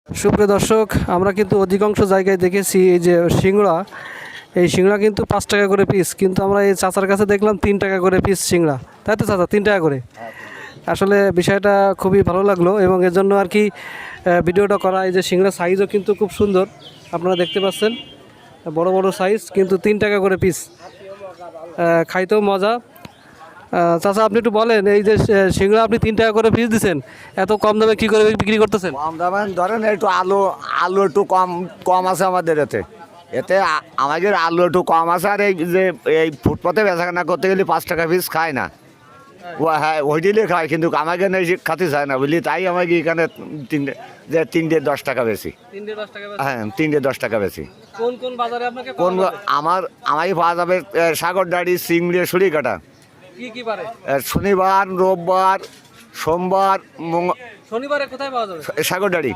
সুপ্রিয় দর্শক, আমরা কিন্তু অধিকাংশ জায়গায় দেখেছি এই যে সিংড়া, এই সিংড়া কিন্তু 5 টাকা করে পিস, কিন্তু আমরা এই চাচার কাছে দেখলাম 3 টাকা করে পিস সিংড়া। তাই তো চাচা, 3 টাকা করে? আসলে বিষয়টা খুবই ভালো লাগলো এবং এর জন্য আর কি ভিডিওটা করা। এই যে সিংড়া সাইজও কিন্তু খুব সুন্দর, আপনারা দেখতে পাচ্ছেন, বড় বড় সাইজ, কিন্তু 3 টাকা করে পিস। খাইতেও মজা। চাচা, আপনি একটু বলেন, এই যে সিংড়া আপনি 3 টাকা করে পিস দিচ্ছেন, এত কম দামে কী করে বিক্রি করতেছেন? কম দামে ধরেন একটু আলু আলু একটু কম কম আছে আমাদের এতে এতে আমাদের আলু একটু কম আছে। আর এই যে এই ফুটপাতে বেচাকেনা করতে গেলে 5 টাকা পিস খায় না, হ্যাঁ ওই দিলে খায়, কিন্তু আমাকে নেই খাতে চায় না বুঝলি, তাই আমাকে এখানে তিনটে 10 টাকা বেশি। 3 টাকা 10 টাকা? হ্যাঁ 3টে 10 টাকা বেশি। কোন কোন বাজারে আপনাকে কোন আমারই পাওয়া যাবে সাগরদাড়ি, চিংড়ি, সুরিকাটা। কি কি বারে? শনিবার, রোববার, সোমবার, শনিবারে কোথায় পাওয়া যাবে? সাগরদাড়ি।